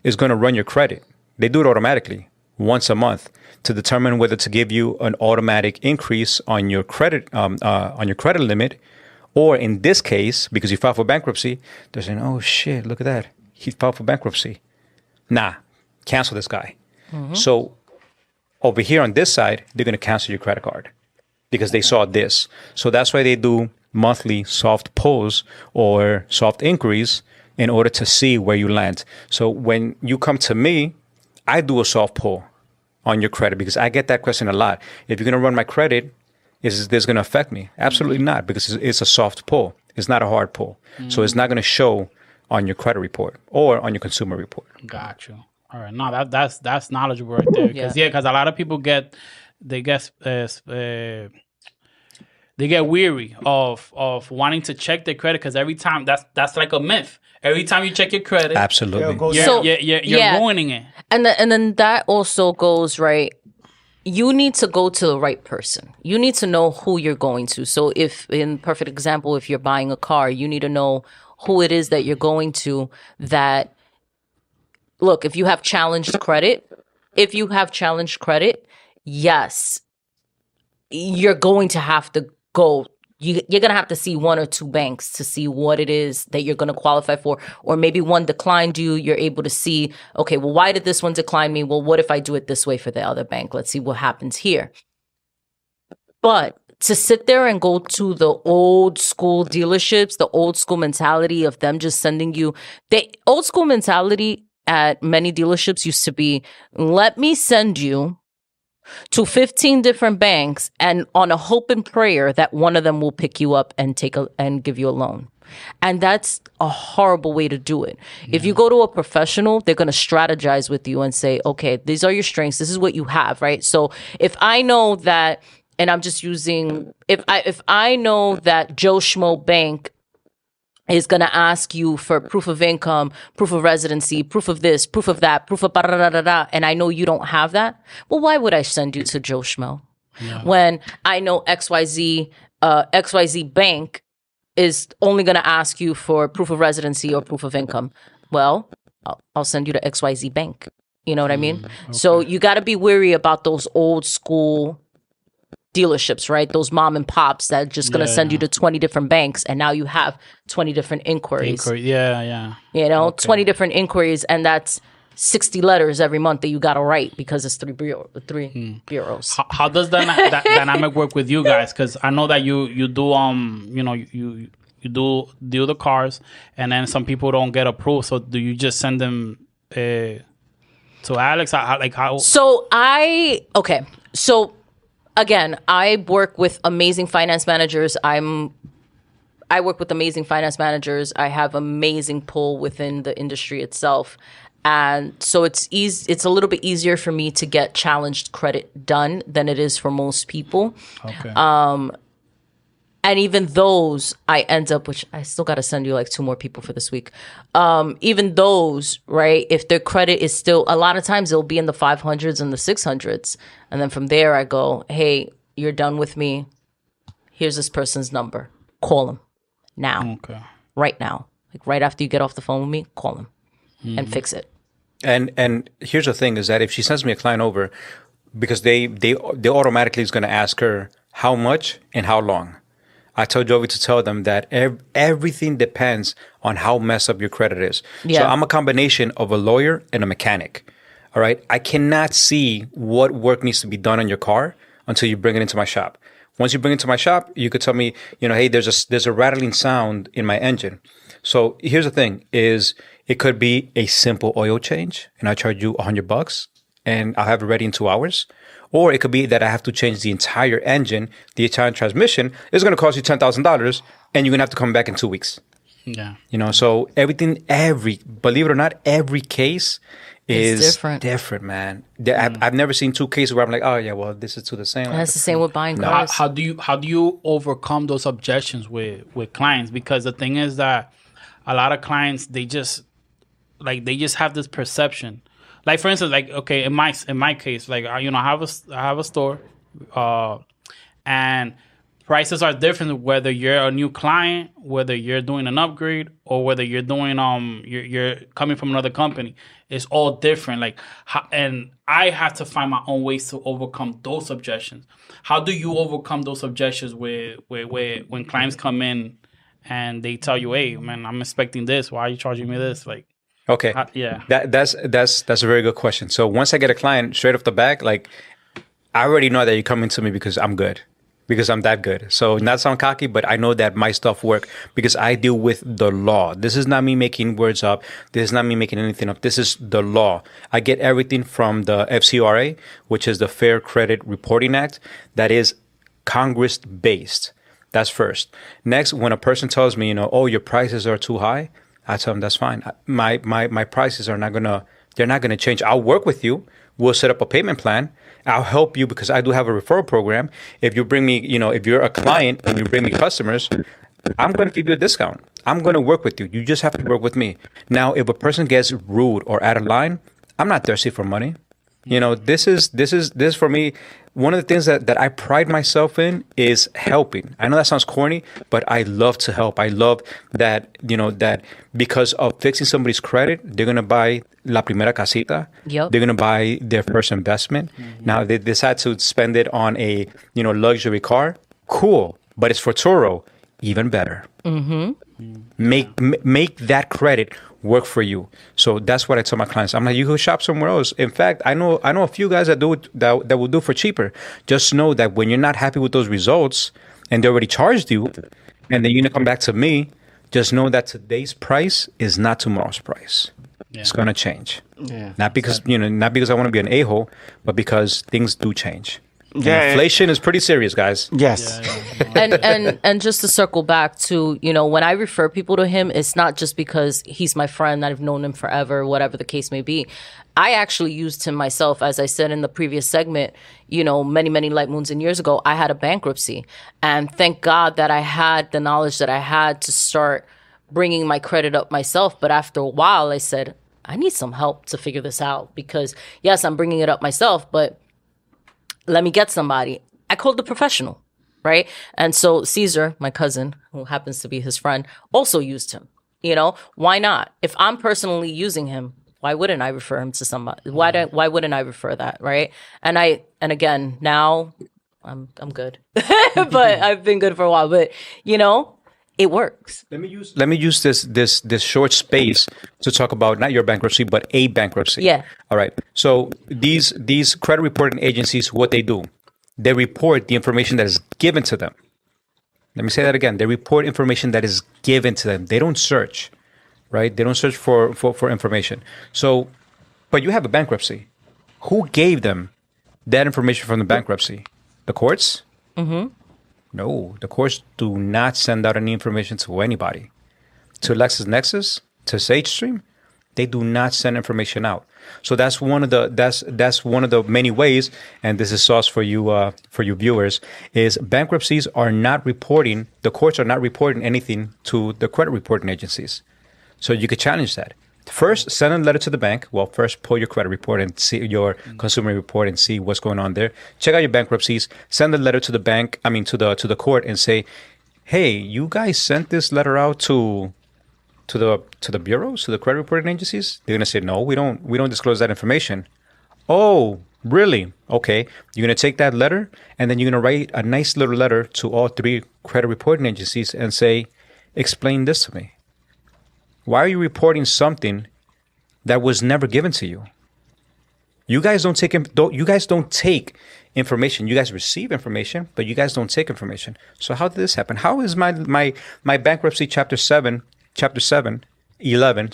is going to run your credit. They do it automatically once a month to determine whether to give you an automatic increase on your credit limit, or in this case, because you filed for bankruptcy, they're saying, "Oh shit, look at that, he filed for bankruptcy. Nah, cancel this guy." So over here on this side, they're going to cancel your credit card, because they saw this. So that's why they do monthly soft pulls or soft inquiries in order to see where you land. So when you come to me, I do a soft pull on your credit because I get that question a lot. If you're going to run my credit, is this going to affect me? Absolutely not, because it's a soft pull. It's not a hard pull. So it's not going to show on your credit report or on your consumer report. Got you. All right. No, that's knowledgeable right there. Because a lot of people they get weary of wanting to check their credit because every time that's like a myth. Every time you check your credit, Absolutely. you're ruining it. And then that also goes right. You need to go to the right person. You need to know who you're going to. So if, in perfect example, if you're buying a car, you need to know who it is that you're going to. That, look, if you have challenged credit, yes, you're going to have to go. You're going to have to see one or two banks to see what it is that you're going to qualify for. Or maybe one declined you. You're able to see, okay, well, why did this one decline me? Well, what if I do it this way for the other bank? Let's see what happens here. But to sit there and go to the old school dealerships, the old school mentality of them just sending you, the old school mentality at many dealerships used to be, let me send you to 15 different banks and on a hope and prayer that one of them will pick you up and and give you a loan. And that's a horrible way to do it. Yeah. If you go to a professional, they're going to strategize with you and say, okay, these are your strengths. This is what you have, right? So if I know that, and I'm just using, if I know that Joe Schmo Bank is going to ask you for proof of income, proof of residency, proof of this, proof of that, proof of da-da-da-da-da, and I know you don't have that, well, why would I send you to Joe Schmo? Yeah. When I know XYZ Bank is only going to ask you for proof of residency or proof of income. Well, I'll send you to XYZ Bank. You know what I mean? Okay. So you got to be wary about those old school dealerships, right? Those mom and pops that are just going to send you to 20 different banks, and now you have 20 different inquiries. Yeah. You know, 20 different inquiries, and that's 60 letters every month that you got to write because it's three bureaus. How does that dynamic work with you guys? Because I know that you do you do the cars, and then some people don't get approved. So do you just send them to Alex? How? So again, I work with amazing finance managers. I work with amazing finance managers. I have amazing pull within the industry itself. And so it's a little bit easier for me to get challenged credit done than it is for most people. Okay. And even those I end up, which I still got to send you like 2 more people for this week. Even those, right? If their credit is still, a lot of times it'll be in the 500s and the 600s. And then from there I go, hey, you're done with me. Here's this person's number. Call him now. Okay. Right now. Like right after you get off the phone with me, call him and fix it. And here's the thing is that if she sends me a client over, because they automatically is going to ask her how much and how long. I told Jovi to tell them that everything depends on how messed up your credit is. Yeah. So I'm a combination of a lawyer and a mechanic. All right. I cannot see what work needs to be done on your car until you bring it into my shop. Once you bring it to my shop, you could tell me, hey, there's a rattling sound in my engine. So here's the thing is it could be a simple oil change and I charge you $100 and I'll have it ready in 2 hours. Or it could be that I have to change the entire engine, the entire transmission. It's going to cost you $10,000 and you're going to have to come back in 2 weeks. Yeah. So believe it or not, every case is different, man. I've never seen 2 cases where I'm like, oh yeah, well, this is to the same. And that's the same with buying cars. How do you overcome those objections with clients? Because the thing is that a lot of clients, they just have this perception. Like for instance, like okay, in my case, like I have a store, and prices are different whether you're a new client, whether you're doing an upgrade, or whether you're doing you're coming from another company. It's all different. And I have to find my own ways to overcome those objections. How do you overcome those objections with when clients come in and they tell you, hey man, I'm expecting this. Why are you charging me this? Like. Okay. Yeah. That's a very good question. So once I get a client straight off the back, like I already know that you're coming to me because I'm good, because I'm that good. So not sound cocky, but I know that my stuff work because I deal with the law. This is not me making words up. This is not me making anything up. This is the law. I get everything from the FCRA, which is the Fair Credit Reporting Act, that is Congress based. That's first. Next, when a person tells me, oh, your prices are too high, I tell them that's fine. My prices they're not gonna change. I'll work with you, We'll set up a payment plan. I'll help you because I do have a referral program. If you bring me, if you're a client and you bring me customers, I'm going to give you a discount. I'm going to work with you. You just have to work with me. Now, if a person gets rude or out of line, I'm not thirsty for money. This is for me. One of the things that I pride myself in is helping. I know that sounds corny, but I love to help. I love that, that because of fixing somebody's credit, they're going to buy la primera casita. Yep. They're going to buy their first investment. Now, if they decide to spend it on a, luxury car, cool. But it's for Turo, even better. Make that credit work for you. So that's what I tell my clients. I'm like, you go shop somewhere else. In fact, I know a few guys that do it, that will do it for cheaper. Just know that when you're not happy with those results and they already charged you, and then you're gonna come back to me, just know that today's price is not tomorrow's price. Yeah. It's gonna change. Yeah. Not because I want to be an a-hole, but because things do change. Yeah, inflation is pretty serious, guys. Yes. And just to circle back to, when I refer people to him, it's not just because he's my friend, I've known him forever, whatever the case may be. I actually used him myself, as I said in the previous segment, many, many light moons and years ago, I had a bankruptcy. And thank God that I had the knowledge that I had to start bringing my credit up myself. But after a while, I said, I need some help to figure this out because, yes, I'm bringing it up myself, but let me get somebody. I called the professional, right? And so Caesar, my cousin, who happens to be his friend, also used him. Why not? If I'm personally using him, why wouldn't I refer him to somebody? Why wouldn't I refer that, right? And again, now I'm good, but I've been good for a while. But it works. Let me use this short space to talk about not your bankruptcy, but a bankruptcy. Yeah. All right. So these credit reporting agencies, what they do, they report the information that is given to them. Let me say that again. They report information that is given to them. They don't search, right? They don't search for information. So, but you have a bankruptcy. Who gave them that information from the bankruptcy? The courts? Mm-hmm. No, the courts do not send out any information to anybody. To LexisNexis, to SageStream, they do not send information out. So that's one of the many ways, and this is sauce for you viewers, is bankruptcies are not reporting, the courts are not reporting anything to the credit reporting agencies. So you could challenge that. First, send a letter to the bank. Well, first pull your credit report and see your consumer report and see what's going on there. Check out your bankruptcies. Send a letter to the bank. To the court and say, "Hey, you guys sent this letter out to the bureaus, to the credit reporting agencies." They're gonna say, "No, we don't disclose that information." Oh, really? Okay. You're gonna take that letter and then you're gonna write a nice little letter to all three credit reporting agencies and say, "Explain this to me. Why are you reporting something that was never given to you? You guys don't take information. You guys receive information, but you guys don't take information. So how did this happen? How is my bankruptcy chapter 11,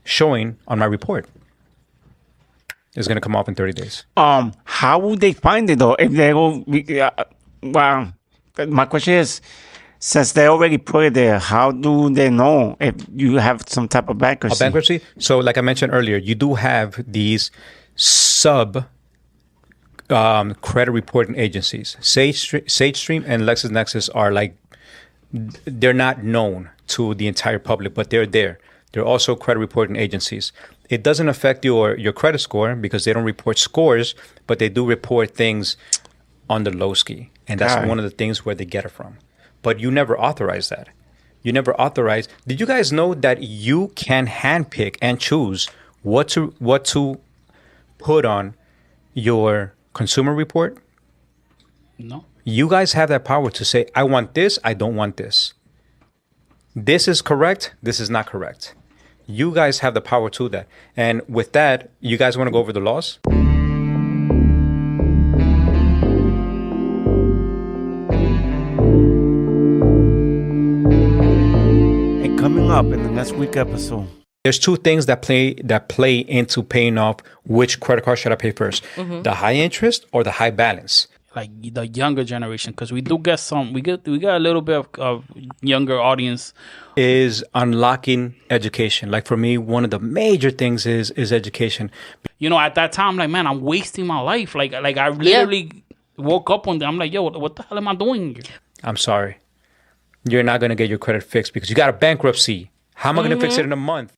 showing on my report? It's going to come off in 30 days. How would they find it though? If they go, well, my question is, since they already put it there, how do they know if you have some type of bankruptcy? A bankruptcy? So like I mentioned earlier, you do have these sub credit reporting agencies. SageStream and LexisNexis are they're not known to the entire public, but they're there. They're also credit reporting agencies. It doesn't affect your credit score because they don't report scores, but they do report things on the low ski. And that's one of the things where they get it from. But you never authorize that. You never authorize. Did you guys know that you can handpick and choose what to put on your consumer report? No. You guys have that power to say, I want this, I don't want this. This is correct, this is not correct. You guys have the power to that. And with that, you guys want to go over the laws? Coming up in the next week episode. There's two things that play into paying off which credit card should I pay first, the high interest or the high balance. like the younger generation, because we do get some, we got a little bit of younger audience, is unlocking education. Like for me, one of the major things is education. you know, at that time, like, man, I'm wasting my life. Like I literally woke up one day, I'm like, yo, what the hell am I doing here? I'm sorry. You're not going to get your credit fixed because you got a bankruptcy. How am I going to fix it in a month?